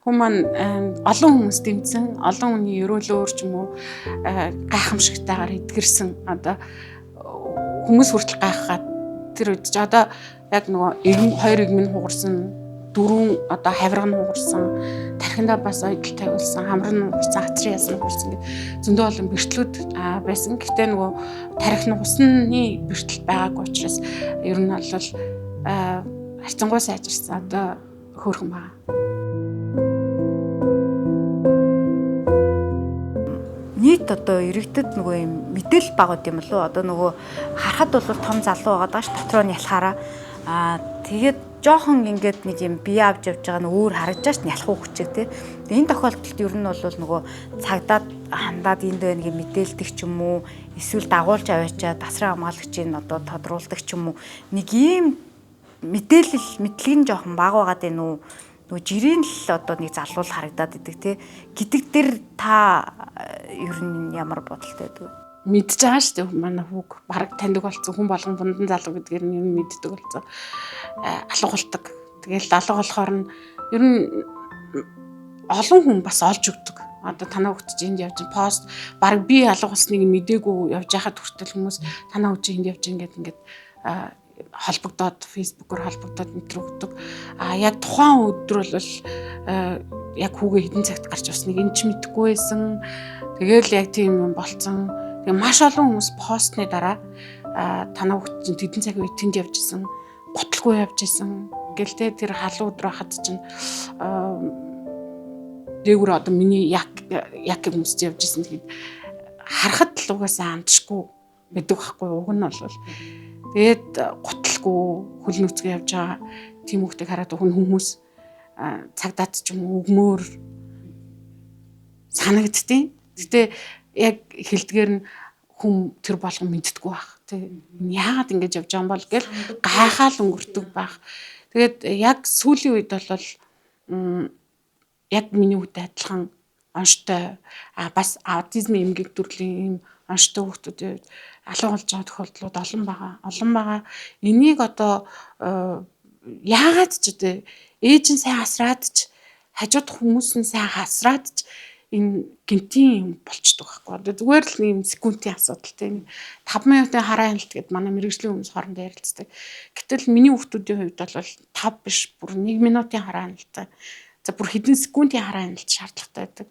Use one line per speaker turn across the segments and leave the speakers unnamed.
Хүмүүс олон хүмүүс дэмжсэн, олон хүний өрөөлөөр ч юм уу гайхамшигтайгаар эдгэрсэн. Одоо хүмүүс хүртэл гайхаад тэр үед ч одоо яг нөгөө 2 игмэн хугарсан, 4 одоо хавирга нь хугарсан, тархиндаа бас ойдол тавиулсан, хамар нь хугарсан, хацрын ясны хугарсан гэдэг зөндөө олон бэртлүүд байсан. Гэхдээ нөгөө тархи нь усны бэртэл байгаагүй учраас ер нь бол хайцангуй сайжирсан одоо хөөрхөн байна.
Нийт одоо иргэдэд нөгөө юм мэдээлэл багууд юм болов уу? Одоо нөгөө харахад бол том залуу байгаа даа ш дотроо нь ялахаараа тэгээд жоохон ингээд нэг юм бие авч явж байгаа нь өөр харагдаж ш ялах уу хүчээ тий. Тэгээ энэ тохиолдолд ер нь бол нөгөө цагдаад хандаад энд байна гэх мэдээлдэг ч юм уу эсвэл дагуулж аваачаа тасрын хамгаалагчийн одоо тодруулдаг ч юм уу нэг ийм мэдлэг нь жоохон бага байгаад байна уу? Нөгөө жирийн л одоо нэг залуул харагдаад идэг тий. Гэдэг дээр та ер нь ямар бодолтой байдаг вэ?
Мэдж байгаа шүү дээ манай хүүг бараг таньдаг болсон хүн болгон бундан залуу гэдгээр нь юм мэддэг болсон. Алга болдог. Тэгэл алга болохоор нь ер нь олон хүн бас олж өгдөг. Одоо танаа хүүхд чинь энд явж пост бараг би алга болсныг мдээгүй явж байхад хүртэл хүмүүс танаа хүүхд чинь энд явж ингээд холбогдоод фейсбүүкээр холбогдоод мэдрэг өгдөг. Яг тухайн өдөр бол яг хүүгээ хэдэн цагт гарч усныг энэ ч мэдэхгүй байсан. Тэгэл яг тийм юм болцсон. Тэгээ маш олон хүмүүс постны дараа танаа хүүхд чинь хэдэн цаг үед тэнд явж исэн, гуталгүй явж исэн. Гэлтэй тэр халуун өдөр хахад чинь дээгүр одоо миний яг хүмүүст явж исэн гэхэд харахад л угаасаа амтшгүй мэддэг байхгүй уг нь бол тэгээд гуталгүй хөл нүцгээ явж байгаа тийм хүүхдийг хараад хүмүүс цагдаад ч юм уу өгмөр санагдтiin. Гэтэ яг хэлдгээр нь хүм тэр болгон мэддэггүй байх. Тэг. Яагаад ингэж явж байгаа юм бол гэл гайхаал өнгөрдөг байх. Тэгээд яг сүүлийн үед бол яг миний үедээ адилхан онштой бас аутизмын эмгэг төрлийн ийм онштой хүүхдүүд алга болж байгаа тохиолдлууд олон байгаа. Энийг одоо яагаад ч үгүй ээж нь сайн асраад ч хажууд хүмүүс нь сайн хасраад ч энэ гинтийн юм болчдөг байхгүй. Одоо зүгээр л нэм секундын асуудал тийм 5 минутын хараа хяналт гэдээ манай мэрэгжлийн хүмүүс хоорондоо ярилцдаг. Гэтэл миний хүүхдүүдийн хувьд бол 5 биш бүр 1 минутын хараа хяналттай. За бүр хэдэн секундын хараа хяналт шаардлагатай байдаг.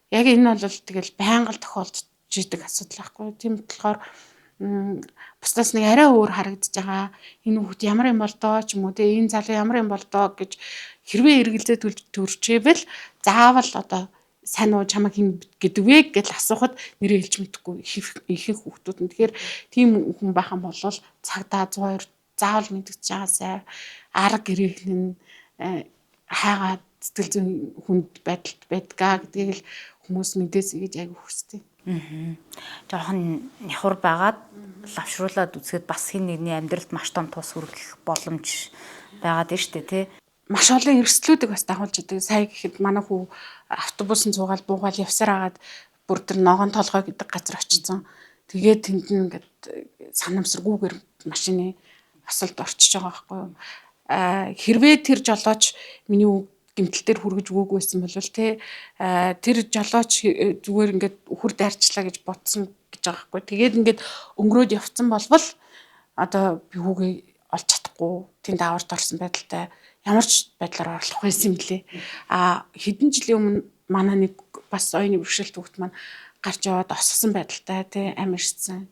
Яг энэ бол тэгэл байнга л тохиолдож идэг асуудал байхгүй. Тийм болохоор бусдаас нэг арай өөр харагдаж байгаа. Энэ хүүхд ямар юм бол доо ч юм уу те энэ залуу ямар юм бол доо гэж хэрвээ эргэлзээ төрчээвэл заавал одоо сайн уу чамаг хин гэдэг вэ гэж асуухад нэрээ хэлж мэдэхгүй ихэнх хүүхдүүд нь. Тэгэхээр тийм хүн байхan бол цагдаа 102 заавал мэдгэж байгаасай арга гэрэл нь хайгаа сэтгэл зүйн хүнд байдалд байдгаа гэдгийг л хүмүүс мэдээсэй гэж аяг хүсдэг.
Жохон нихур байгаад лавшруулад үзэхэд бас хин нэгний амьдралд маш том тус хүргэх боломж байгаад байна шүү дээ тий.
Маш олон эрсдлүүдийг бас дагуулж идэг. Сая гэхэд манай хүү автобусын цуугаал буугаал явсаар агаад бүр тэр ногоон толгой гэдэг газар очсон. Тэгээд тэнд нь ингээд санамсаргүйгээр машины асалд орчиж байгаа байхгүй юу. Хэрвээ тэр жолооч миний гэмтэл дээр хүргэж өгөөгүй байсан бол те тэр жолооч зүгээр ингээд үхэр дайрчлаа гэж бодсон гэж байгаа байхгүй. Тэгээд ингээд өнгөрөөд явцсан болвол одоо би хүүгээ олж чадахгүй тэнд аварт орсон байдалтай ямар ч байдлаар орлох байсан юм лээ. Хэдэн жилийн өмнө манай нэг бас оюуны бэрхшээлт хүүхэд маань гарч яваад осгосон байдалтай те амирчсан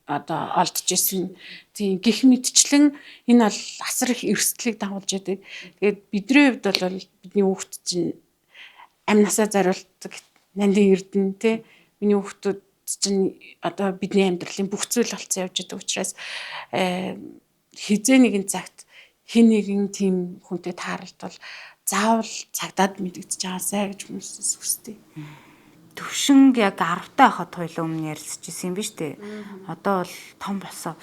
одоо олдож исэн. Тийм гих мэдчлэн энэ бол асар их эрсдлийг дагуулж яадаг. Тэгээд бидний хувьд бол бидний хүүхд чинь амь насаа зориулдаг нандин эрдэнэ те миний хүүхдүүд чинь одоо бидний амьдралын бүх зүйл болцсон явж байгаа учраас хизээ нэгэн цагт хин нэгэн тийм хүнтэй тааралдвал заавал цагдаад мэдэгдэж байгаасай гэж хүмүүсээс хүсдэг.
Төвшинг яг 10 таа хахад хоёлоо өмнө ярилцж ирсэн юм биш үү? Одоо бол том болсон.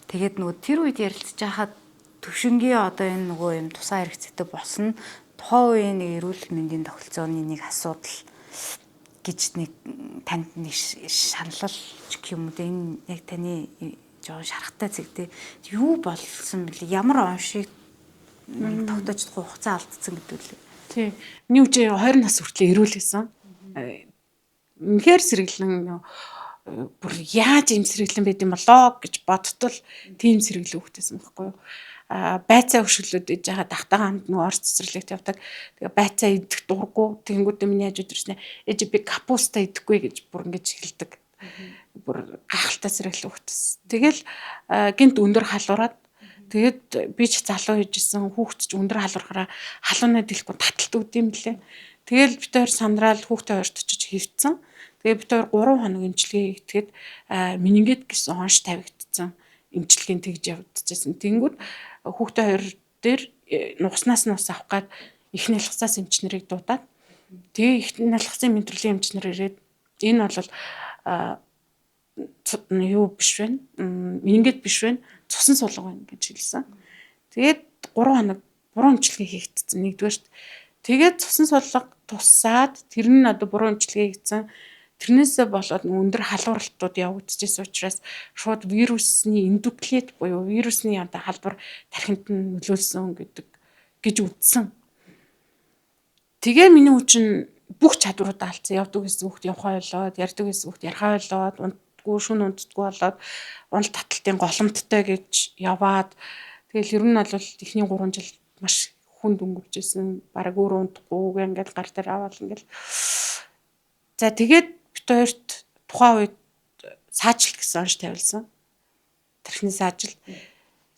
Тэгээд нөгөө тэр үед ярилцж байхад төвшингийн одоо энэ нөгөө юм тусаа хэрэгцээтэй болсон тухайн үеийн нэг эрүүл мэндийн тогтолцооны нэг асуудал гэж нэг танд нэг шаналл гэх юм уу те энэ яг таны жоо шарахтай зэгтэй юу болсон бэлээ ямар оншиг тогтоож хугацаа алдсан гэдэг үү?
Тий. Миний үчи 20 нас хүртэл ирүүлсэн. Үнэхээр сэргэлэн бүр яаж ийм сэргэлэн байд юм болоо гэж бодтол тийм сэргэлэн хөвгтэйсэн байхгүй юу. Байцаа өшөглөд иж байгаа тахтагаа хамт нөгөө орц цэцэрлэгт явдаг. Тэгээ байцаа идэх дурггүй. Тэнгүүдээ миний хажууд ирсэн. Ээж би капуста идэхгүй гэж бүр ингэж хэлдэг. Бүр гахалтай сэргэлэн хөвгтэйсэн. Тэгэл гинт өндөр халуураад тэгээд би ч залуу хийжсэн хүүхд ч өндөр халуурахаараа халуунаа дэлэхгүй таталт өгд юм лээ. Тэгэл бид хоёр сандраал хүүхдээ хоёрт очиж хөвцөн. Тэгээ бид хоёр 3 хоног эмчилгээ хийгээд менингит гэсэн онш тавигдсан. Эмчилгээнд тэгж явагдчихсан. Тэнгүүд хүүхдээ хоёр дээр нугаснаас нь ус авах гад их нялхсаас эмчнэрийг дуудаад тэгээ их нялхсан мэдрэлэн эмчнэр ирээд энэ бол юу биш вэ? Менингит биш вэ? Цусан сулга байна гэж хэлсэн. Тэгээд 3 хоног буруу эмчилгээ хийгдсэн. Нэгдүгээрт тэгээд цусан сулга туссаад тэр нь одоо буруу эмчилгээ хийгдсэн. Тэрнээсээ болоод өндөр халууралтууд явагдчихсан учраас шууд вирусны эндоклет буюу вирусны одоо халдвар тархинд нь нөлөөлсөн гэдэг гэж үзсэн. Тэгээ миний хүчин бүх чадваруудаа алдсан. Явдаг гэсэн хүүхд явхаа болоод, ярьдаг гэсэн хүүхд ярихаа болоод, унтдаггүй, шүн унтдаггүй болоод, унал таталтын голомттой гэж яваад тэгэл ер нь бол эхний 3 жил маш хүнд өнгөрчээсэн. Бараг өөр унтахгүй ингээд гар дээр аваад ингээд. За тэгээд бид хоёрт тухайн үед саажилт гэсэн онш тавилсан. Тархины саажилт.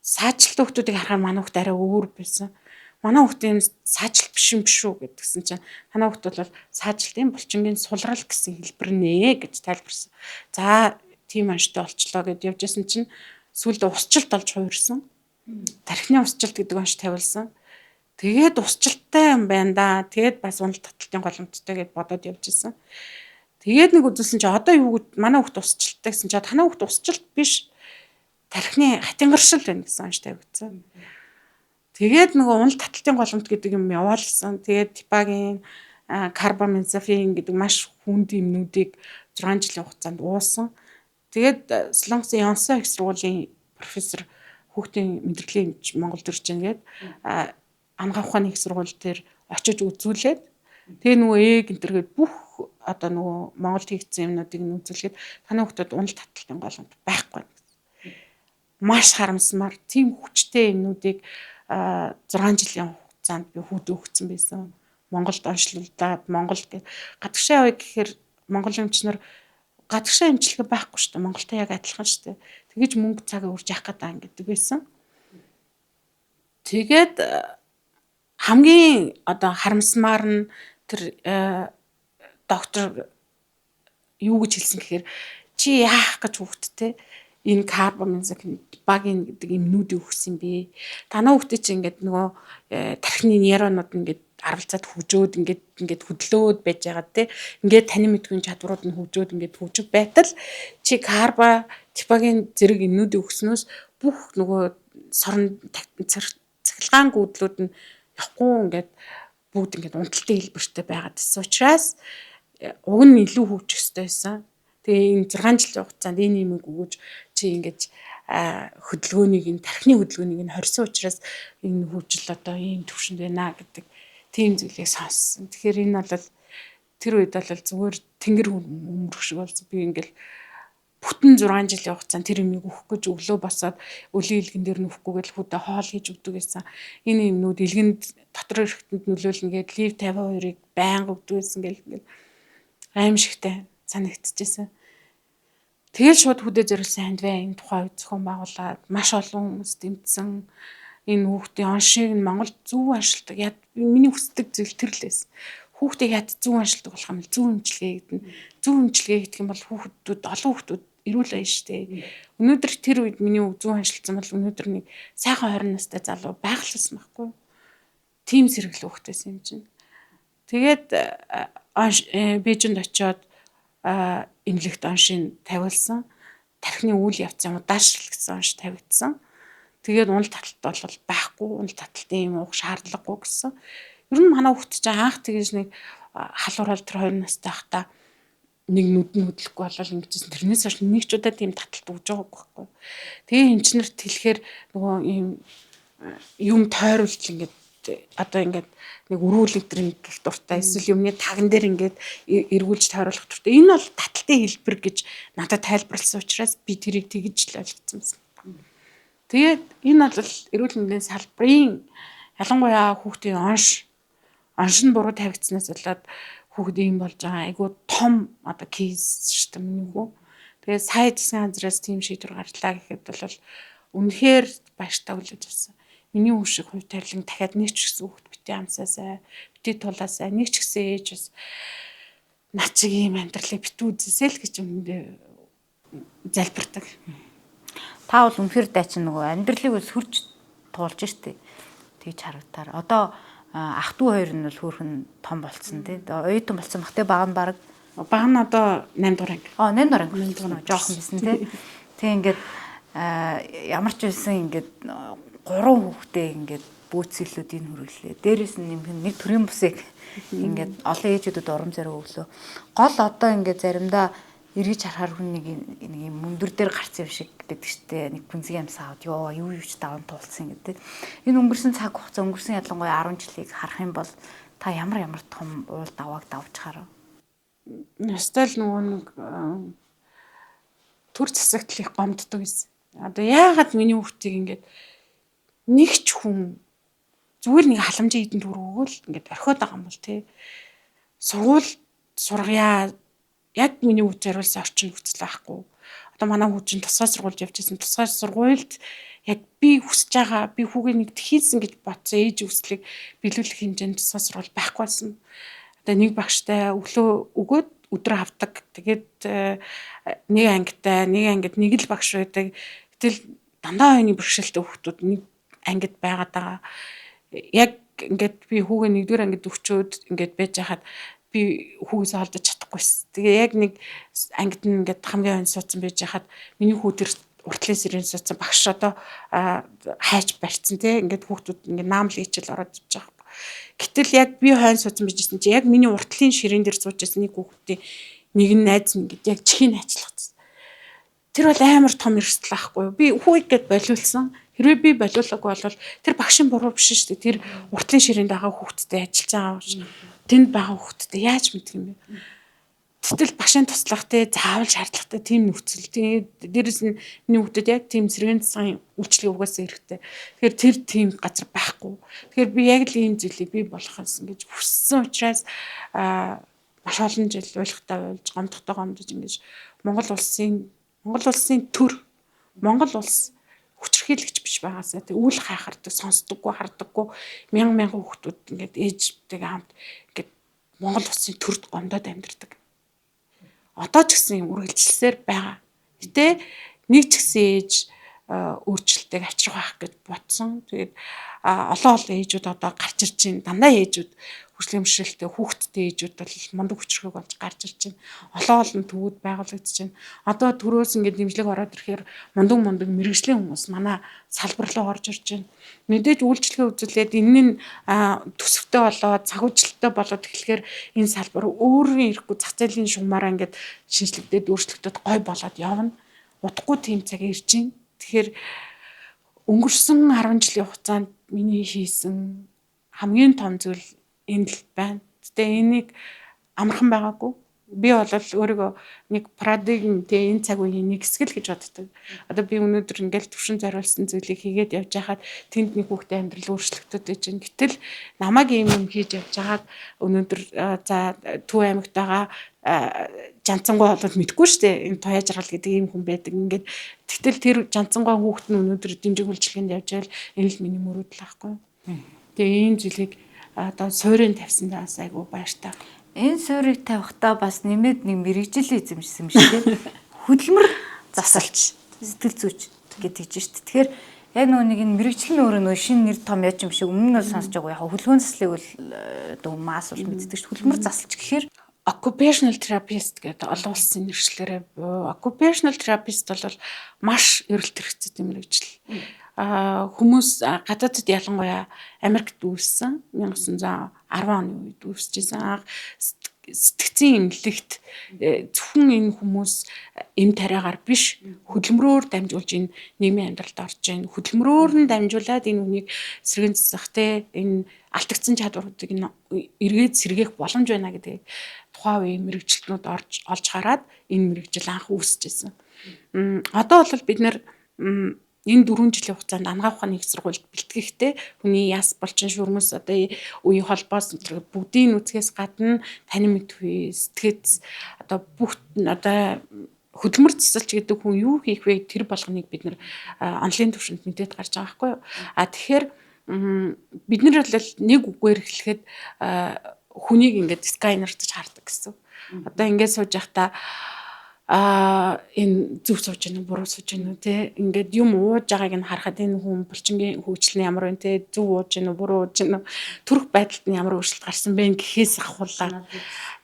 Саажилт хүмүүсийг харахаар манай хүүхд арай өөр байсан. Манай хүүхдийн саажилт биш юм биш үү гэдгсэн чинь манай хүүхд бол саажилтын булчингийн сулрал гэсэн хэлбэр нэ гэж тайлбарсан. За тийм онштой болчлоо гэд явжсэн чинь сүүлд усчлалт олж хуурсан. Тархины усчлалт гэдэг онш тавилсан. Тэгээд усчлалтай юм байна да. Тэгээд бас унал таталтын голомттой гэд бодоод явжсэн. Тэгээд нэг үзүүлсэн чи одоо юу гэд манай хүүхд усчлалтай гэсэн чи танаа хүүхд усчлалт биш тархины хатингаршил байна гэсэн онш тавигдсан. Тэгээд нөгөө унал таталтын голомт гэдэг юм яваалсан. Тэгээд типагийн карбамазепин гэдэг маш хүнд юмнуудыг 6 жилийн хугацаанд уусан. Тэгээд Солонгосын Ёнсон их сургуулийн профессор хүүхдийн мэдрэглийн эмч Монголд ирж байгаа гээд ангаа ухааны их сургууль дээр очиж үзүүлээд тэгээ нөгөө гэнтэргээд бүх одоо нөгөө Монголд хийгдсэн юмнуудыг нь үзүүлэхэд танай хүүхдэд унал таталтын голомт байхгүй гэсэн. Маш харамсмаар тийм хүчтэй юмнуудыг 6 жилийн хугацаанд би хүүд өгсөн байсан. Монголд онцлуулаад Монгол гадагшаа яваа гэхээр Монгол эмчнэр гадагшаа эмчилгээ байхгүй шүү дээ. Монголтой яг адилхан шүү дээ. Тэгэж мөнгө цагаа үрж явах гэдэг гэдэг байсан. Тэгээд хамгийн одоо харамсмаар нь тэр доктор юу гэж хэлсэн гэхээр чи яах гэж хүүхдтэй энэ карбамазепин багийн гэдэг юмнуудыг өгсөн бэ. Танаа хүүхдээ чи ингээд нөгөө тархины нейронууд ингээд аргалзаад хөгжөөд ингээд хөдлөөд байж байгаа те. Ингээд таны мэдгүй чадварууд нь хөгжөөд ингээд хөгжих байтал чи карба типагийн зэрэг юмнуудыг өгснөөс бүх нөгөө сорон цахилгаан гүйдлүүд нь явахгүй ингээд бүгд ингээд унталтай хэлбэртэй байгаад байсан учраас уг нь илүү хөгжих ёстой байсан. Тэгээ энэ 6 жилийн хугацаанд энэ юмыг өгөөж чи ингэж хөдөлгөөнийг энэ тархины хөдөлгөөнийг нь хорьсон учраас энэ хөгжил одоо ийм төвшөнд байна гэдэг тийм зүйлийг сонссон. Тэгэхээр энэ бол тэр үед бол зүгээр тэнгэр өмөрөх шиг болсон. Би ингээл бүтэн 6 жилийн хугацаанд тэр юмыг өгөх гэж өглөө босоод өлийн илгэн дээр нь өгөхгүйгээл хүүдэд хоол хийж өгдөг гэсэн. Энэ юмнууд илгэнд дотор эрэхтэнд нөлөөлнө гээд лив 52-ыг байнга өгдөг гэсэн гэл аимшигтай санагдчихсэн. Тэгэл шууд хүдэ зориулсан ханд бай энэ тухай зохион байгуулад маш олон хүмүүс дэмжсэн. Энэ хүүхдийн оншийг нь Монголд зөв ашигладаг. Миний хүсдэг зүйл тэр л байсан. Хүүхдийг яд зөв ашигладаг болох юм зөв эмчилгээ хийгдэн. Зөв эмчилгээ хийх юм бол хүүхдүүд олон хүүхдүүд эрүүл байна шүү дээ. Өнөөдөр тэр үед миний зөв ашигласан бол өнөөдөр нэг сайхан 20 настай залуу байгалсан байхгүй. Тим сэргэлэн хүүхдээсэн юм чинь. Тэгээд Бээжинд очиод эмнэлэгт оншийг тавиулсан. Тархины үйл явцын удаашрал гэсэн онш тавигдсан. Тэгээд унал таталт бол байхгүй, унал таталтын юм уух шаардлагагүй гэсэн. Ер нь манай хүүхд чинь анх тэгэж нэг халуурал тэр 20 настай байхдаа нэг нүд нь хөдлөхгүй болол ингэжсэн. Тэрнээс хойш нэг ч удаа тийм таталт өгж байгаагүй байхгүй. Тэгээ эмчнэрт хэлэхээр нөгөө юм тойруулж ингээд одоо ингээд нэг өрүүлэг төр гэх дуртай эсвэл юмны таган дээр ингээд эргүүлж тойруулах дуртай. Энэ бол таталтай хэлбэр гэж надад тайлбарласан учраас би тэрийг тэгж л ойлгоцсон юм. Тэгээд энэ бол эрүүл мэндийн салбарын ялангуяа хүүхдийн онш нь буруу тавигдсанаас болоод хүүхэд ийм болж байгаа айгуу том одоо кейс шүү дээ миний хүү. Тэгээд сая засгийн газраас тийм шийдвэр гарлаа гэхэд бол үнэхээр баяртай хүлээж авсан. Миний хүү шиг хувь тавилан дахиад нэг ч гэсэн хүүхэд бити амсаасаа, бити тулаасаа, нэг ч гэсэн ээж бас над шиг ийм амьдралыг бити үзээсэй л гэж өмнөдөө залбирдаг.
Та бол үнэхээр дайчин нөгөө амьдралыг ус хурж туулж штэ. Тэгж харагтаар. Одоо ах トゥ хоёр нь бол хөөхөн том болцсон тий. Оюутан болцсон бах тий баг нь баг
нь одоо 8 дугаар анги.
8 дугаар анги жоохон байсан тий. Тэг ингээд ямар ч байсан ингээд 3 хүүхдээ ингээд бөөцөлүүдийг хүргэлээ. Дээрээс нь нэг төрийн бусыг ингээд олон ээжүүдэд урам зориг өглөө. Гол одоо ингээд заримдаа эргэж харахаар хүн нэг юм мөндөр дээр гарсан юм шиг гэдэг чтэй нэг гүнзгий амсаа аваад юу ч даван туулсан гэдэг. Энэ өнгөрсөн цаг хугацаа өнгөрсөн ялангуяа 10 жилийг харах юм бол та ямар том уул давааг давж харав.
Настал нөгөө нэг төр засагтлыг гомддог гэсэн. Одоо яагаад миний хүүхдийг ингээд нэг ч хүн зүгээр нэг халамжийн хідэн төр өгөөл ингээд орхиод байгаа юм бол тий. Сургууль сургая яг миний хүүхд зориулсан орчин нөхцөл байхгүй. Одоо манай хүүхд чинь тусгай сургуульд явж байсан. Тусгай сургуульд яг би хүсэж байгаа, би хүүгээ нэг хийсэн гэж бодсон ээж хүслийг биелүүлэх хэмжээнд тусгай сургууль байхгүй байсан. Одоо нэг багштай өглөө өгөөд өдрөө авдаг. Тэгээд нэг ангид нэг л багш байдаг. Гэтэл дандаа хойны бэрхшээлтэй хүүхдүүд нэг ангид байгаад байгаа. Яг ингээд би хүүгээ нэгдүгээр ангид өгчөөд ингээд байж хахад би хүүгээс олдож чадахгүйсэн. Тэгээ яг нэг ангид нь ингээд хамгийн хойно суудсан байж хахад миний хүү тэр уртлын сэрийн суудсан багш одоо хайж барьцсан тий ингээд хүүхдүүд ингээд наамл хичээл ороод иж байгаа. Гэтэл яг би хойно суудсан байжсэн чи яг миний уртлын ширээн дээр сууж байсан нэг хүүхдийн нэг нь найз минь гэдэг яг чихийг хайчлагдсан. Тэр бол амар том эрсдэл байхгүй юу? Би хүүгээд болиулсан. Хэрвээ би болиулаагүй бол тэр багшийн буруу биш шүү дээ. Тэр уртлын ширээнд байгаа хүүхдтэй ажиллаж байгаа шүү. Тэнд байгаа хүүхдтэй яаж мэдэх юм бэ? Тэгтэл багшийн туслах те заавал шаардлагатай тийм нөхцөл. Тэгээд дээрэс нь миний хүүхдэд яг тийм сэргийн засгийн үйлчлэг угаасаа хэрэгтэй. Тэгэхээр тэр тийм газар байхгүй. Тэгэхээр би яг л ийм зүйлийг бий болгохсон гэж хүссэн учраас маш олон жил ойлгохтой болж гомдохтой гомдож ингэж Монгол улсын төр Монгол улс хүчрхийлэгч биш байгаасаа тэг үл хайхардаг сонсдоггүй хардаггүй мянган хүүхдүүд ингээд ээжтэйгээ хамт ингээд Монгол улсын төрд гомдоод амьдардаг. Одоо ч гэсэн үргэлжилсээр байгаа. Гэтэ нэг ч гэсэн ээж өөрчлөлтийг авчрах байх гэж бодсон. Тэгээд олон ээжүүд одоо гарч ирж байна. Дандаа ээжүүд хүчлийн бэрхшээлтэй хүүхэдтэй ээжүүд бол мундаг хүчрхэг болж гарч ирж байна. Олон төвүүд байгуулагдаж байна. Одоо төрөөс ингээд дэмжлэг ороод ирэхээр мундаг мэрэгжлийн хүмүүс манай салбар руу орж ирж байна. Мэдээж үйлчлэгээ үзүүлээд энэ нь төсөвтэй болоод цагуучлалтай болоод эхлэхээр энэ салбар өөрийн ирэхгүй зах зээлийн шугамаараа ингээд шинжлэгдээд өөрчлөгдөд гой болоод явна. Удахгүй тийм цаг ирж байна. Тэгэхээр өнгөрсөн 10 жилийн хугацаанд миний хийсэн хамгийн том зүйл энэ л байна. Гэтэ энийг амархан байгаагүй. Би бол өөрийгөө нэг парадигм тэ энэ цаг үеийн нэг хэсэг л гэж боддог. Одоо би өнөөдөр ингээл төвшин зориулсан зүйлийг хийгээд явж байхад тэнд нэг хүүхдээ амьдрал өөрчлөгдөд байж гэн. Гэтэл намайг юм хийж явж байгаад өнөөдөр за Төв аймагт байгаа жанцангой болоод мэдгүй шүү дээ. Энэ Туяа жаргал гэдэг ийм хүн байдаг. Ингээд тэгтэл тэр жанцангой хүүхэд нь өнөөдөр дэмжиг үйлчлэгэнд явж байвал энэ л миний мөрөөдөл байхгүй. Тэгээ ийм зүйлийг одоо суурийн тавьсандаас айгу баяртай.
Энэ суурийг тавихтаа бас нэмээд нэг мэрэгжил эзэмшсэн юм шиг тийм хөдөлмөр засалч сэтгэл зүйч гэдэг чинь шүү дээ. Тэгэхээр яг нэг энэ мэрэгжил нь өөрөө шинэ нэр том яж юм шиг өмнө нь сонсож байгаа. Яг хөдөлгөөн заслыг бол одоо мас бол мэддэг шүү. Хөдөлмөр засалч гэхээр
occupational therapist гэдэг олон улсын нэршлэрээ occupational therapist бол маш эрэлт хэрэгцээтэй мэрэгжил. Хүмүүс гадаадд ялангуяа Америкт үүссэн 1910 оны үед үүсчихсэн сэтгцийн эмнэлэгт зөвхөн энэ хүмүүс эм тариагаар биш хөдөлмөрөөр дамжуулж энэ нийгмийн амьдралд орж ийн хөдөлмөрөөр нь дамжуулаад энэ үнийг сэргээн засах те энэ алдагдсан чадваруудыг эргээд сэргээх боломж байна гэдгийг тухайн үеийн мэрэгчлэнүүд олж хараад энэ мэрэгжил анх үүсчихсэн. Одоо бол бид нэр энэ 4 жилийн хугацаанд ангаа ухааны их сургуульд бэлтгэхдээ хүний яс булчин шүрмэс одоо үеийн холбоос бүгдийн нүцгээс гадна танин мэдгүй сэтгэц одоо бүх одоо хөдөлмөр засалч гэдэг хүн юу хийх вэ тэр болгоныг бид нэр онлайн төвшөнд мэдээд гарч байгаа байхгүй юу. Тэгэхээр бид нар бол нэг үгээр хэлэхэд хүнийг ингээд сканертж хардаг гэсэн. Одоо ингээд сууж байхдаа энэ зүв сууж гэнэ буруу сууж гэнэ те ингээд юм ууж байгааг нь харахад энэ хүн булчингийн хөгжил нь ямар вэ те зүв ууж гэнэ буруу ууж гэнэ төрөх байдалд нь ямар өөрчлөлт гарсан бэ гэхээс ахуулаа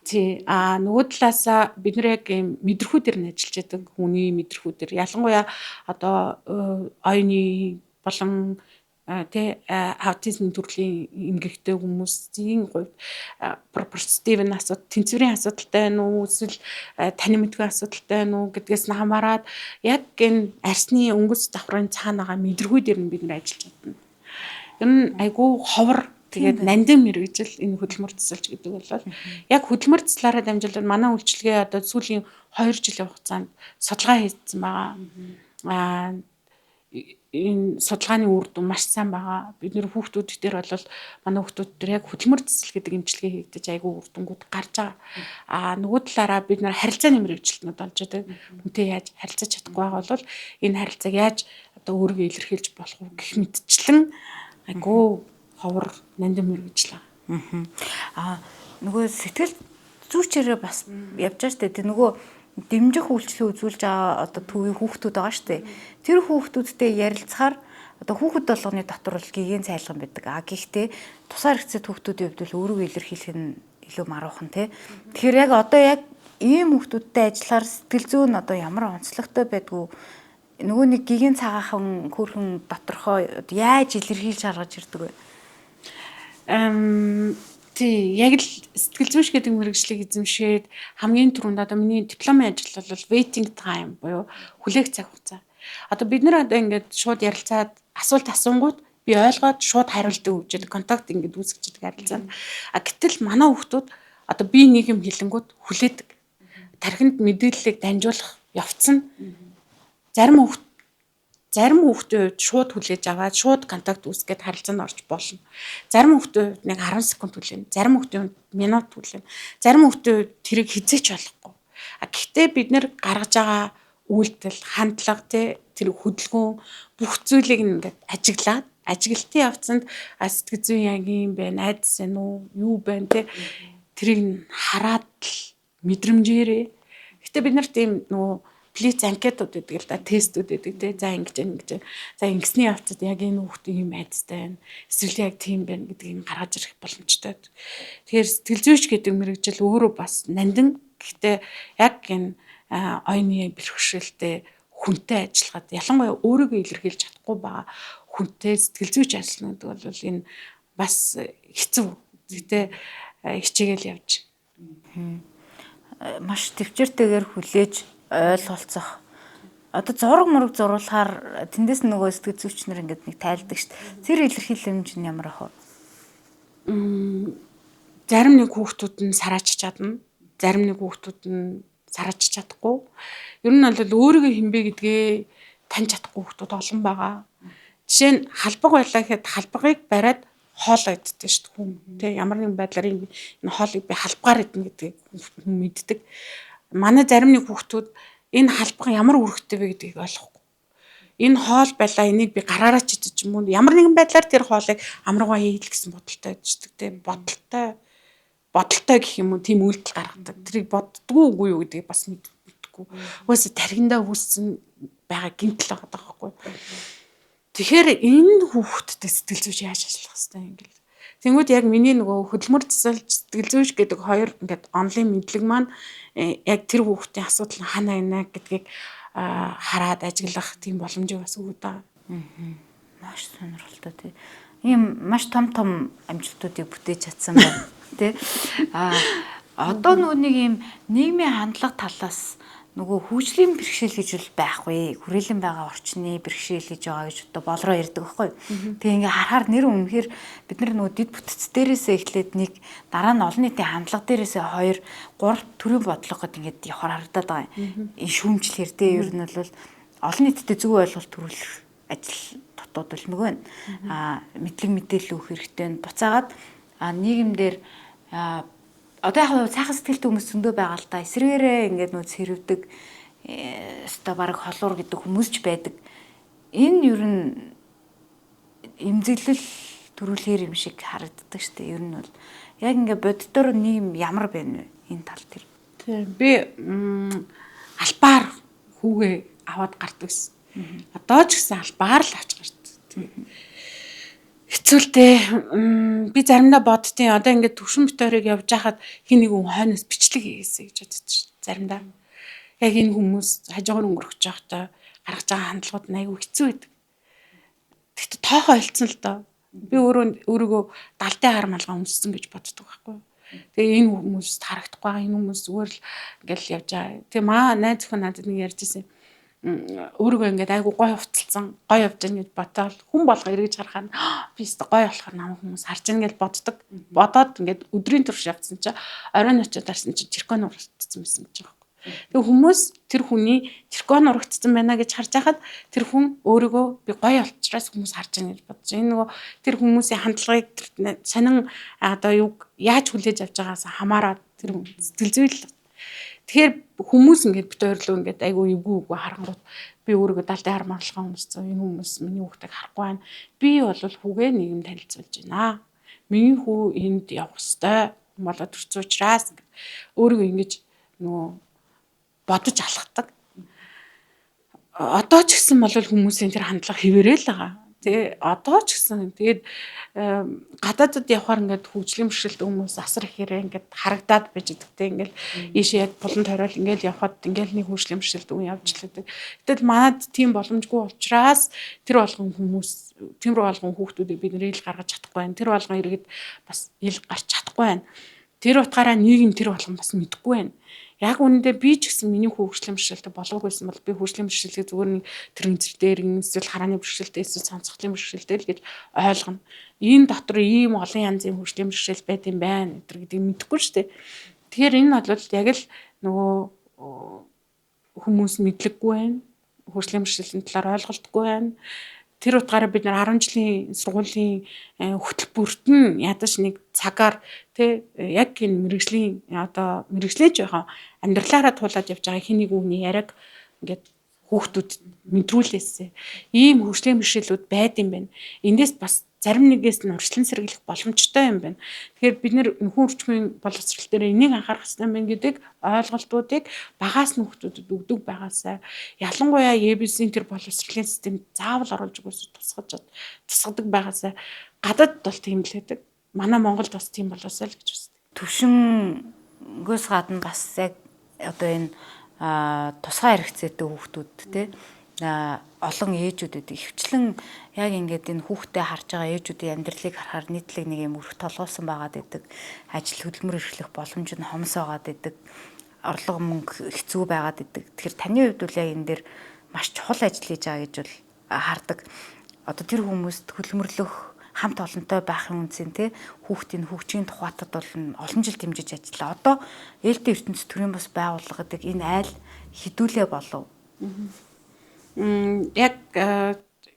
тий нөгөө талаасаа бид нэр яг мэдрэхүүдээр нь ажиллаж байдаг хүний мэдрэхүүдээр ялангуяа одоо оюуны болон тэ аутизм төрлийн эмгэгтэй хүмүүсийн хувьд пропорцитив асуудал тэнцвэрийн асуудалтай байна уу эсвэл танин мэдгүй асуудалтай байна уу гэдгээс нь хамаарат яг энэ арсны өнгөц давхрын цаана байгаа мэдрэгүүдээр нь бид нэр ажиллаж байна. Ер нь айгүй ховор тэгээд нандин мэрэгжил энэ хөдөлмөр засалж гэдэг бол яг хөдөлмөр заслаараа дамжуулаад манай үйлчилгээ одоо сүүлийн 2 жилийн хугацаанд судалгаа хийсэн байгаа. Энэ судалгааны үр дүн маш сайн байгаа. Бид нэр хүүхдүүд дээр бол манай хүүхдүүд дээр яг хөдөлмөр засал гэдэг эмчилгээ хийгдэж айгүй үр дүнгууд гарч байгаа. Нөгөө талаараа бид нэр харилцааны мэрэгжилтнүүд болж байдаг. Хүнтэй яаж харилцаж чадахгүй байгаа бол энэ харилцааг яаж одоо өөрийгөө илэрхийлж болох вэ гэх мэтчлэн айгүй ховор нандин мэрэгжил байгаа.
Нөгөө сэтгэл зүйчээрээ бас явж байгаа шүү дээ. Нөгөө дэмжих үйлчлэл үзүүлж байгаа одоо төвийн хүүхдүүд байгаа шүү дээ. Тэр хүүхдүүдтэй ярилцахаар одоо хүүхэд болгоны дотор бол гигийн цайлган байдаг. Гэхдээ тусаар хэцэд хүүхдүүдийн хувьд бол өөрийгөө илэрхийлэх нь илүү маруухан тий. Тэгэхээр яг одоо яг ийм хүүхдүүдтэй ажиллахаар сэтгэл зүйн одоо ямар онцлогтой байдгүй нөгөө нэг гигийн цагаахан хөрхөн доторхоо яаж илэрхийлж харгаж ирдэг вэ?
Тий, яг л сэтгэл зүйч гэдэг мэрэгжлийг эзэмшээд хамгийн түрүүнд одоо миний дипломын ажил бол waiting time буюу хүлээх цаг хугацаа. Одоо бид нэр одоо ингээд шууд ярилцаад асуулт асуунгууд би ойлгоод шууд хариулт өгч контакт ингээд үүсгэж байгаа харилцаанд. Гэтэл манай хүүхдүүд одоо би нэг юм хэлэнгүүд хүлээдэг. Тархинд мэдээллийг дамжуулах явц нь зарим хүүхдийн хувьд шууд хүлээж аваад шууд контакт үүсгээд харилцаанд орж болно. Зарим хүүхдийн хувьд нэг 10 секунд хүлээнэ. Зарим хүүхдийн хувьд минут хүлээнэ. Зарим хүүхдийн хувьд тэрийг хизээч болохгүй. Гэхдээ бид нэр гаргаж байгаа үйлдэл, хандлага тэр хөдөлгөөн бүх зүйлийг ингээд ажиглаад ажиглалтын явцанд сэтгэл зүйн яг юм байна, айдас байна уу, юу байна тэрийг нь хараад л мэдрэмжээрээ. Гэтэ бид нар тийм нөгөө плиц анкетууд гэдэг л да тестүүд гэдэг за ингэж за ингэсний явцад яг энэ хүүхдийн юм айдастай байна. Эсвэл яг тийм байна гэдгийг гаргаж ирэх боломжтой. Тэгэхээр сэтгэл зүйч гэдэг мэрэгжил өөрөө бас нандин гэхдээ яг энэ оюуны бэрхшээлтэй хүнтэй ажиллахад ялангуяа өөрийгөө илэрхийлж чадахгүй байгаа хүнтэй сэтгэл зүйч ажиллана гэдэг бол энэ бас хэцүү. Гэтэ хичээгээл явж.
Маш төвчээртэйгээр хүлээж ойлголцох. Одоо зураг мөрөг зуруулахаар тэндээс нөгөө сэтгэл зүйчнэр ингээд нэг тайлдаг шүү дээ. Тэр илэрхийлэл хэмж нь ямар ах вэ?
Зарим нэг хүүхдүүд нь сарааж чадна. Зарим нэг хүүхдүүд нь сарааж чадахгүй. Ер нь бол өөрийгөө хинбэ гэдгээ таньж чадахгүй хүүхдүүд олон байгаа. Жишээ нь халбаг байлаа гэхэд халбагыг бариад хоол иддэг шүү дээ хүн. Тэ ямар нэгэн байдлаар энэ хоолыг би халбгаар идэнэ гэдгийг хүн мэддэг. Манай зарим нэг хүүхдүүд энэ халбаг ямар үүрэгтэй вэ гэдгийг ойлгохгүй. Энэ хоол байлаа энийг би гараараа ч идэж юм уу ямар нэгэн байдлаар тэр хоолыг амаргаа хийл гэсэн бодолтой байддаг тийм бодолтой гэх юм уу тийм үйлдэл гаргадаг. Тэрийг боддгоо үгүй юу гэдгийг бас мэдгүй. Угаасаа тархиндаа үүссэн байгаа гэмтэл байгаа байхгүй. Тэгэхээр энэ хүүхдтэй сэтгэл зүйч яаж ажиллах хэвтэй юм гээл. Тэнгүүд яг миний нөгөө хөдөлмөр засалж сэтгэл зүйч гэдэг хоёр ингээд онлайн мэдлэг маань яг тэр хүүхдийн асуудал нь хана байна гэдгийг хараад ажиглах тийм боломжийг бас өгöd байгаа.
Маш сонирхолтой тий. Ийм маш том амжилтуудыг бүтээж чадсан байна тий. Одоо нөгөө нэг юм нийгмийн хандлага талаас нөгөө хөгжлийн бэрхшээл гэж бол байхгүй. Хүрээлэн байгаа орчны бэрхшээл гэж байгаа гэж одоо болроо ярьдаг байхгүй. Тэгээ ингээ харахаар нэр үнэхээр бид нар нөгөө дэд бүтц дээрээсээ эхлээд нэг дараа нь олон нийтийн хандлага дээрээсээ 2 3 төрлийн бодлого гэд ингээд явахаар харагдаад байгаа юм. Энэ шүүмжлэхэр те ер нь бол олон нийтэд зөв ойлголт төрүүлэх ажил дотоод бол нөгөө нь мэдлэг мэдээлэл өгөх хэрэгтэй. Буцаагаад нийгэмдэр одоо яг сайхан сэтгэлтэй хүмүүс зөндөө байгаа л та эсрэгээрээ ингээд нөө цэрвдэг өстой баг холуур гэдэг хүмүүс ч байдаг. Энэ ер нь эмзэглэл төрүүлэхэр юм шиг харагддаг шүү дээ. Ер нь бол яг ингээд боддоор нийгэм ямар байна вэ энэ тал дээр.
Тийм би албаар хүүгээ аваад гардаг гэсэн. Одоо ч гэсэн албаар л авч гардаг. Хэцүүлтэй би заримдаа боддtiin одоо ингээд төвшин моторыг явж хахад хин нэг хүн хойноос бичлэг хийгээсэй гэж боддог шүү дээ. Заримдаа яг энэ хүмүүс хажуугаар өнгөрөх жоохтой гаргаж байгаа хандлагууд нь айгүй хэцүү байдаг. Тэгтээ тоохоо ойлцсон л доо. Би өөрийгөө далдын хар малгай өмссөн гэж боддог байхгүй. Тэгээ энэ хүмүүст харагдахгүй байгаа энэ хүмүүс зүгээр л ингээл явж байгаа. Тэгээ найз зөвхөн надад нэг ярьж ирсэн. Өөрийгөө ингээд айгу гой хувцалсан гой явж байгаа гэж бодоод хүн болго эргэж харахад би өстө гой болохоор намайг хүмүүс харж байгаа гэж боддог. Бодоод ингээд өдрийн турш явцсан чи оройн очиод харсан чи циркон урагдсан байсан гэж байгаа. Тэгээ хүмүүс тэр хүний циркон урагдсан байна гэж харж байхад тэр хүн өөрийгөө би гой олчраас хүмүүс харж байгаа гэж бодож. Энэ нөгөө тэр хүмүүсийн хандлагыг сонин одоо юг яаж хүлээж авч байгаас хамаарат тэр сэтгэл зүйн. Тэгэхээр хүмүүс ингээд бит ойрлоо ингээд айгүй эвгүй харангууд би өөрийгөө далдын хар марлахаа өмссөн энэ хүмүүс миний хүүхдийг харахгүй байна. Би бол хүүгээ нийгэм танилцуулж байна. Миний хүү энд явах ёстой. Болоод төрсөн учраас өөрийгөө ингэж нөгөө бодож алхдаг. Одоо ч гэсэн бол хүмүүсийн тэр хандлага хэвээрээ л байгаа. Тэгээ одоо ч гэсэн тэгээд гадаадд явахаар ингээд хөгжлийн бэрхшээлт хүмүүс асар ихээр ингээд харагдаад байж идэгтэй ингээд ийшээ яг булан тойрол ингээд явхад ингээд нэг хөгжлийн бэрхшээлт үн явж лээдэг. Гэтэл манад тийм боломжгүй учраас тэр болгон хүүхдүүдийг бид нэр ил гаргаж чадахгүй байна. Тэр болгон иргэд бас ил гарч чадахгүй байна. Тэр утгаараа нийгэм тэр болгон бас мэдэхгүй байна. Яг үүндээ би ч гэсэн миний хөгжлийн бэрхшээлтэй болоогүй байсан бол би хөгжлийн бэрхшээлийг зүгээр нэг тэрэн зэр дээр эсвэл харааны бэрхшээлтэй эсвэл сонсголтын бэрхшээлтэй л гэж ойлгоно. Энэ дотор ийм олон янзын хөгжлийн бэрхшээл байт юм байна гэдгийг мэдэхгүй шүү дээ. Тэгэхээр энэ бол яг л нөгөө хүмүүс мэдлэггүй байна. Хөгжлийн бэрхшээлийн талаар ойлголтгүй байна. Тэр утгаараа бид нар 10 жилийн сургуулийн хөтөлбөрт нь ядаж нэг цагаар яг энэ мэрэгжлийн жоохон амьдралаараа туулаад явж байгаа хин нэг үгний яриаг ингээд хүүхдүүд мэдрүүлээсэ. Ийм хөгжлийн бэрхшээлүүд байд юм байна. Эндээс бас зарим нэгээс нь урьдчилан сэргийлэх боломжтой юм байна. Тэгэхээр бид нэр нөхөн үрчмийн боловсрол дээр энийг анхаарах хэрэгтэй байна гэдэг ойлголтуудыг багаас нь хүүхдүүдэд өгдөг байгаасаа ялангуяа EBS-ийн тэр боловсролын системд заавал оруулж өгөөс тусгадаг байгаасаа гадаад бол тийм л байдаг. Манай Монголд бас тийм болоосаа л гэж үздэг.
Төвшингөөс гадна бас яг одоо энэ тусгай хэрэгцээтэй хүүхдүүд те олон ээжүүдэд ихвчлэн яг ингээд энэ хүүхдээ харж байгаа ээжүүдийн амьдралыг харахаар нийтлэг нэг юм өрх толгоосон байгаад байдаг. Ажил хөдөлмөр эрхлэх боломж нь хомс байгаад байдаг. Орлого мөнгө хэцүү байгаад байдаг. Тэгэхээр таны хувьд бол яг энэ дээр маш чухал ажил хийж байгаа гэж бол хардаг. Одоо тэр хүмүүст хөдөлмөрлөх хамт олонтой байхын үнцэн те хүүхдийн хөгжийн тухайтад бол олон жил дэмжиж ажиллаа. Одоо ээлтэй ертөнцийн төрийн бас байгууллага гэдэг энэ айл хідүүлээ болов.
Яг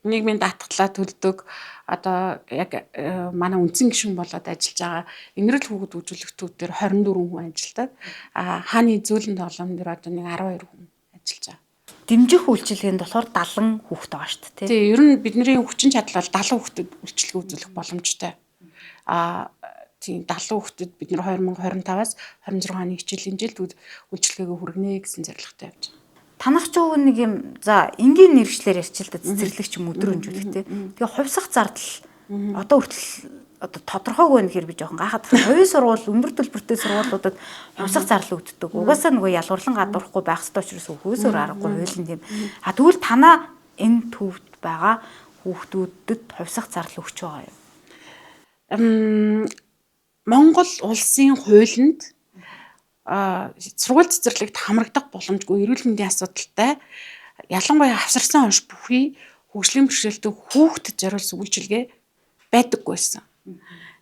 нийгмийн даатгалаа төлдөг одоо яг манай үндсэн гишүүн болоод ажиллаж байгаа инэрэл хүүхэд хөгжүүлэгчдүүд дээр 24 хүн ажилладаг. Хааны зөөлөн тоглоом дээр одоо нэг 12 хүн ажиллаж байгаа.
Дэмжих үйлчилгээнд болохоор 70 хүүхэд байгаа шүү дээ.
Тийм, ер нь бидний хүчин чадал бол 70 хүүхдэд үйлчилгээ үзүүлэх боломжтой. Тийм 70 хүүхдэд бид нэр 2025-аас 26 оны хичээлийн жилд үйлчилгээгээ хүргэнэ гэсэн зорилготой явж байгаа.
Танах ч нэг юм за энгийн нэршлэр ярьчил та цэцэрлэгч юм өдөр өнжүүлэхтэй. Тэгээ хувьсах зардал одоо хүртэл одоо тодорхойгүй нөхөр би жоохон гайхаад байна. Хувийн сургууль өндөр төлбөртэй сургуулиудад хувьсах зардал өгддөг. Угаасаа нөгөө ялгуурлан гадуурхгүй байх ёстой учраас хөөсөөр аргагүй хуулийн тийм. Тэгвэл танаа энэ төвд байгаа хүүхдүүдэд хувьсах зардал өгч байгаа юм.
Монгол улсын хуулинд сургууль цэцэрлэгт хамрагдах боломжгүй эрүүл мэндийн асуудалтай ялангуяа авсарсан онш бүхий хөгжлийн бэрхшээлтэй хүүхдэд зориулсан үйлчилгээ байдаггүй байсан.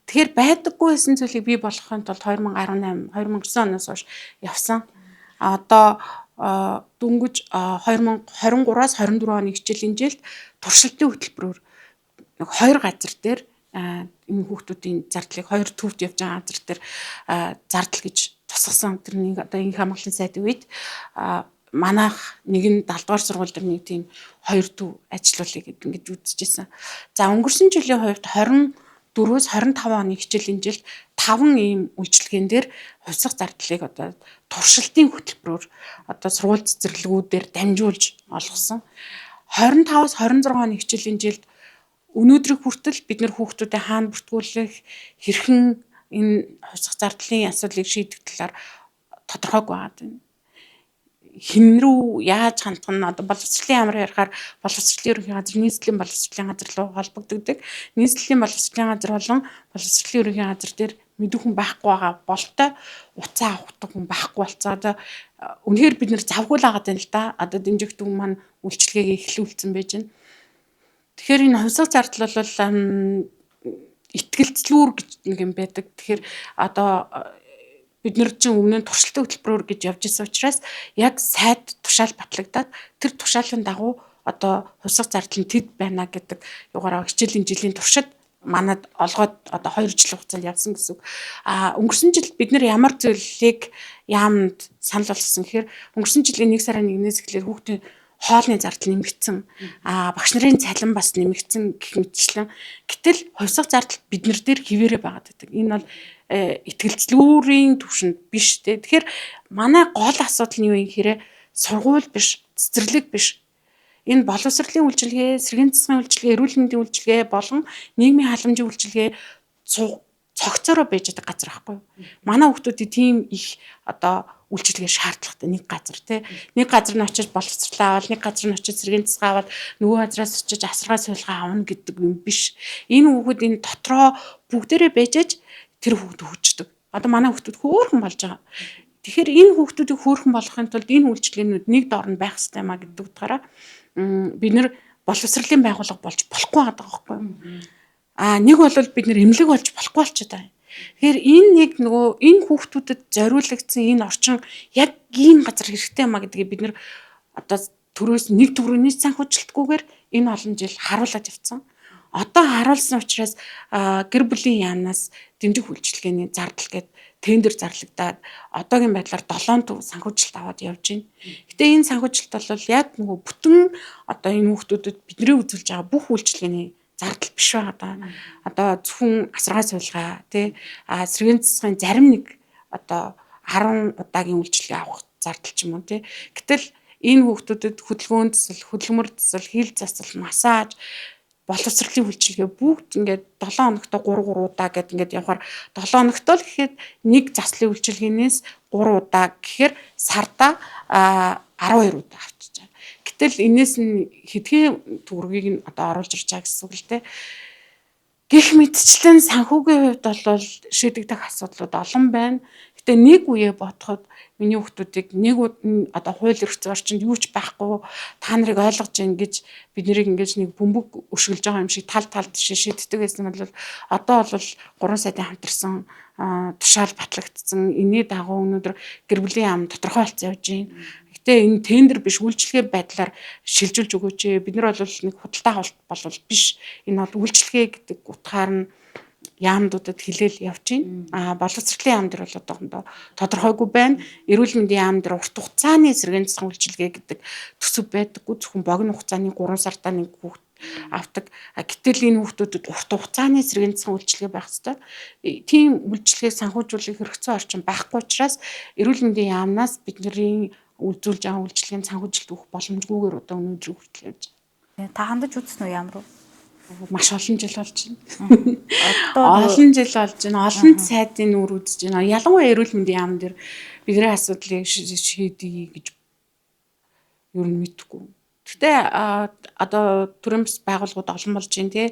Тэгэхээр байдаггүй байсан зүйлийг бий болгохын тулд 2018 2009 оноос хойш явсан. Одоо дөнгөж 2023-аас 24 оны хичээлийн жилд туршилтын хөтөлбөрөөр нэг 2 газар дээр энэ хүүхдүүдийн зардлыг 2 төвд явж байгаа газар дээр зардал гэж тусгасан. Тэрнийг одоо энэ хамгааллын сайдын үед манайх нэг нь 70 дугаар сургууль дээр нэг тийм 2 төв ажиллуулъя гэдэг ингэж үзчихсэн. За өнгөрсөн жилийн хувьд 24-өөс 25 оны хичээлийн жилд 5 ийм үйлчилгээн дээр хувьсах зардлыг одоо туршилтын хөтөлбөрөөр одоо сургууль цэцэрлэгүүдээр дамжуулж олгосон. 25-аас 26 оны хичээлийн жилд өнөөдрийг хүртэл бид нэр хүүхдүүдэд хаана бүртгүүлэх хэрхэн энэ хувьсах зардлын асуудлыг шийдэх талаар тодорхойг байгаад байна. Хэн рүү яаж хандах нь одоо боловсролын ямар ярихаар боловсролын ерөнхий газар нийслэлийн боловсролын газар руу холбогддог. Нийслэлийн боловсролын газар болон боловсролын ерөнхий газар дээр мэдэх хүн байхгүй байгаа болтой уцаа авахдаг хүн байхгүй болцоо. Одоо үнэхээр бид нэр завгүй л агаад байна л да. Одоо дэмжигдэх хүн маань үйлчилгээгээ эхлүүлсэн байж байна. Тэгэхээр энэ хувьсах зардал бол итгэлцлүүр гэж нэг юм байдаг. Тэгэхээр одоо бид нар чинь өмнө нь туршилтын хөтөлбөрөөр гэж явж исэн учраас яг сайд тушаал батлагдаад тэр тушаалын дагуу одоо хувьсах зардал нь тэд байна гэдэг югаараа хичээлийн жилийн туршид манад олгоод одоо 2 жилийн хугацаанд явсан гэсэн үг. Өнгөрсөн жил бид нар ямар зүйлийг яамд санал болгосон гэхээр өнгөрсөн жилийн 1 сарын 1-ээс эхлээд хүүхдийн хоолны зардал нэмэгдсэн. Багш нарын цалин бас нэмэгдсэн гэх мэтчлэн. Гэтэл хувьсах зардал бид нар дээр хിവэрэ байгаад байдаг. Энэ бол итгэлцлүүрийн түвшинд биш те. Тэгэхээр манай гол асуудал нь юу юм гэхээр сургууль биш, цэцэрлэг биш. Энэ боловсролын үйлчилгээ, сэргийн засгийн үйлчилгээ, эрүүл мэндийн үйлчилгээ болон нийгмийн халамжийн үйлчилгээ цогцороо байж байгаа газар байхгүй юу? Манай хүүхдүүдийн тийм их одоо үйлчилгээ шаардлагатай нэг газар тий. Нэг газар нь очиж боловсролоо авал, нэг газар нь очиж сэргийн засгаа авал, нөгөө газраас очиж асаргаа суулгаа авна гэдэг юм биш. Энэ хүүхэд энэ дотроо бүгдээрээ байжээж тэр хүүхд хөгждөг. Одоо манай хүүхдүүд хөөхөн болж байгаа. Тэгэхээр энэ хүүхдүүдийг хөөхөн болгохын тулд энэ үйлчилгээнүүд нэг доор нь байх хэрэгтэй маа гэдэг утгаараа бид нэр боловсролын байгууллага болж болохгүй байгаа байхгүй юу? Нэг бол бид нэр эмнэлэг болж болохгүй болчиход байгаа. Тэгэхээр энэ нэг нөгөө энэ хүүхдүүдэд зориулагдсан энэ орчин яг ийм газар хэрэгтэй маа гэдгийг бид нэр одоо төрөөс нэг төгрөний санхүүжилтгүйгээр энэ олон жил харуулж явцсан. Одоо харуулсан учраас гэр бүлийн яамнаас дэмжих үйлчилгээний зардал гээд тендер зарлагдаад одоогийн байдлаар 7 төв санхүүжилт аваад явж байна. Гэтэ энэ санхүүжилт бол яг нөгөө бүтэн одоо энэ хүүхдүүдэд бидний үзүүлж байгаа бүх үйлчилгээний зардал биш байгаа даа. Одоо зөвхөн асаргаа суулгаа тий сэргийн засгийн зарим нэг одоо 10 удаагийн үйлчилгээ авах зардал ч юм уу тий. Гэтэл энэ хүүхдүүдэд хөдөлгөөн засал, хөдөлмөр засал, хил засал, массаж боловсролын үйлчилгээ бүгд ингээд 7 хоногт 3 удаа гэд ингээд явахаар 7 хоногт л гэхэд нэг заслын үйлчилгээнээс 3 удаа гэхээр сарда 12 удаа авчиж байгаа. Гэтэл энэс нь хэдхэн төгрөгийг нь одоо оруулж ирж байгаа гэсэн үг л дээ. Гэх мэтчлэн санхүүгийн хувьд бол шийдэгдэх асуудлууд олон байна. Гэтэ нэг үе бодоход миний хүүхдүүдийг нэг одоо хууль эрх зүйн орчинд юу ч байхгүй та нарыг ойлгож гин гэж бид нарыг ингэж нэг бөмбөг өшгөлж байгаа юм шиг тал шийддэг гэсэн бол одоо бол 3 сайдын хамтарсан тушаал батлагдсан. Энэний дагуу өнөөдөр гэр бүлийн яам тодорхой болсон явж байна. Гэтэ энэ тендер биш үйлчилгээ байдлаар шилжүүлж өгөөч. Бид нар бол нэг худалдаа авалт бол биш. Энэ бол үйлчилгээ гэдэг утгаар нь яамдуудад хилээл явж байна. Боловсролын яам дээр бол одоохондоо тодорхойгүй байна. Эрүүл мэндийн яам дээр урт хугацааны сэргийн засгийн үйлчилгээ гэдэг төсөв байдаггүй. Зөвхөн богино хугацааны 3 сартаа нэг хүүхд авдаг. Гэтэл энэ хүүхдүүдэд урт хугацааны сэргийн засгийн үйлчилгээ байх ёстой. Тийм үйлчилгээг санхүүжүүлэх хэрэгцээ орчин байхгүй учраас эрүүл мэндийн яамнаас бидний үзүүлж байгаа үйлчилгээнд санхүүжилт өгөх боломжгүйгээр одоо өнөөдөр хүртэл явж байна.
Та хандаж үзсэн үү яам руу?
Маш олон жил болж байна. Олон жил болж байна. Олон сайдын үр үзэж байна. Ялангуяа эрүүл мэндийн яам дээр бидний асуудлыг шийдье гэж юу нь мэдэхгүй. Гэтэ одоо төрийн бас байгууллагууд олон болж байна тий.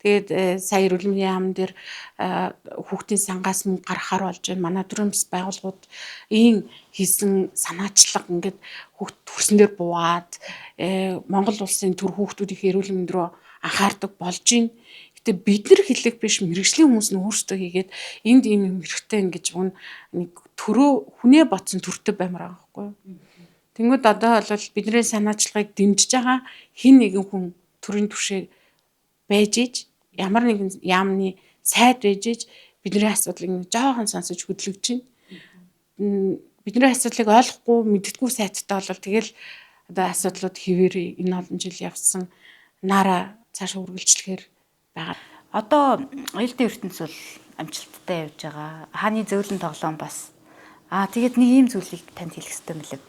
Тэгээд сая эрүүл мэндийн яам дээр хүүхдийн сангаас мөнгө гаргахаар болж байна. Манай төрийн бас байгууллагууд ийм хийсэн санаачлаг ингээд хүүхд төрсөн дээр буугаад Монгол улсын төр хүүхдүүдийн эрүүл мэнд рүү анхаардаг болж байна. Гэтэ бид нар хэлэх биш мэрэгжлийн хүмүүс нь өөрсдөө хийгээд энд ийм юм хэрэгтэй ингэж нэг төрөө хүнээ ботсон төртөв баймаар байгаа байхгүй юу? Тэнгүүд одоо бол бидний санаачлагыг дэмжиж байгаа хин нэгэн хүн төрийн түвшээ байж иж ямар нэгэн яамны сайд байж иж бидний асуудлыг жоохон сонсож хөдөлгөж байна. Бидний асуудлыг ойлгохгүй мэддэггүй сайттай бол тэгэл одоо асуудлууд хэвээрээ энэ олон жил явсан нараа цаашаа үргэлжлэхээр байгаа.
Одоо ээлжийн ертөнц бол амжилттай явж байгаа. Хааны зөөлөн тоглоом бас. Тэгээд нэг ийм зүйлийг танд хэлэх хэрэгтэй мэлээ.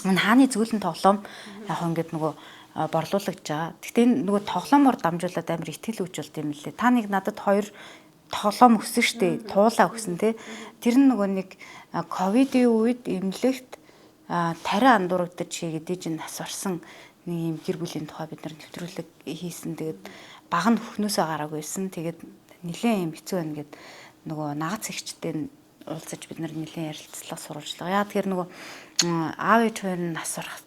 Энэ хааны зөөлөн тоглоом яг ингээд нөгөө борлуулагдж байгаа. Гэхдээ нөгөө тоглоомоор дамжуулаад амар ихтгэл үүжүүлт юм лээ. Та нэг надад 2 тоглоом өгсөн штэ. Туулаа өгсөн те. Тэр нь нөгөө нэг ковидын үед эмнэлэгт тариа андуурагдаж хийгээд нас орсон нэг юм гэр бүлийн тухай бид нар нэвтрүүлэг хийсэн. Тэгээд баг нь хөхнөөсөө гараагүйсэн. Тэгээд нэлээд юм хэцүү байна гэд нөгөө нагац ихчтэй уулзаж бид нар нэлээд ярилцлага сурвалжлаа. Яа тэгэхээр нөгөө аав ээж хоёр нь нас орох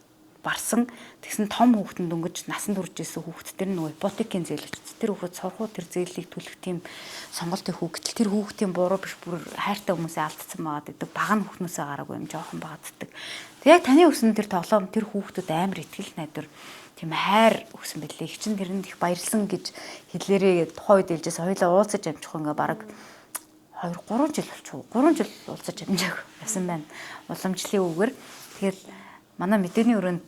барсан. Тэгсэн том хүүхдэн дөнгөж насанд хүрж исэн хүүхдтэр нөгөө ипотекийн зээл өчтөд тэр хүүхэд сурах уу тэр зээлийг төлөх тийм сонголтын хүүхдэл тэр хүүхдийн буруу биш бүр хайртай хүмүүсээ алдсан байгаа гэдэг баг нь хөхнөөсөө гараагүй юм жоохон бааддаг. Тэг яг таны өсөн тэр тоглоом тэр хүүхдүүд амар ихтгэл найдвар тийм хайр өгсөн байлээ. Их чин тэрэнд их баярлсан гэж хэлээрээ тухайн үед хэлжээс хоёлаа уулзаж амжих ингээ баг 2-3 жил болчихоо. 3 жил уулзаж амжааг ясан байна. Уламжлалын үгээр тэгээд манай мэдээний өрөөнд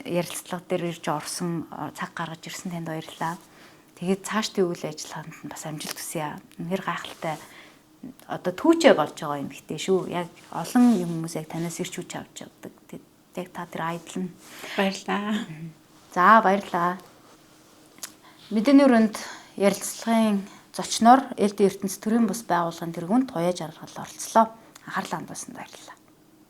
ярилцлага дээр ирж орсон цаг гаргаж ирсэн танд баярлалаа. Тэгээд цаашдын үйл ажиллагаанд нь бас амжилт хүсье. Үнэхээр гайхалтай одоо түүчээ болж байгаа юм ихтэй шүү. Яг олон хүмүүс яг танаас ирч хүч авч явдаг. Тэгээд яг та тэр айдлан
Баярлалаа.
За баярлалаа. Мэдээний өрөөнд ярилцлагын зочноор ээлжийн ертөнц төрийн бус байгууллагын тэргүүнд туяа жаргал оролцлоо. Анхаарлаа хандуулсанд баярлалаа.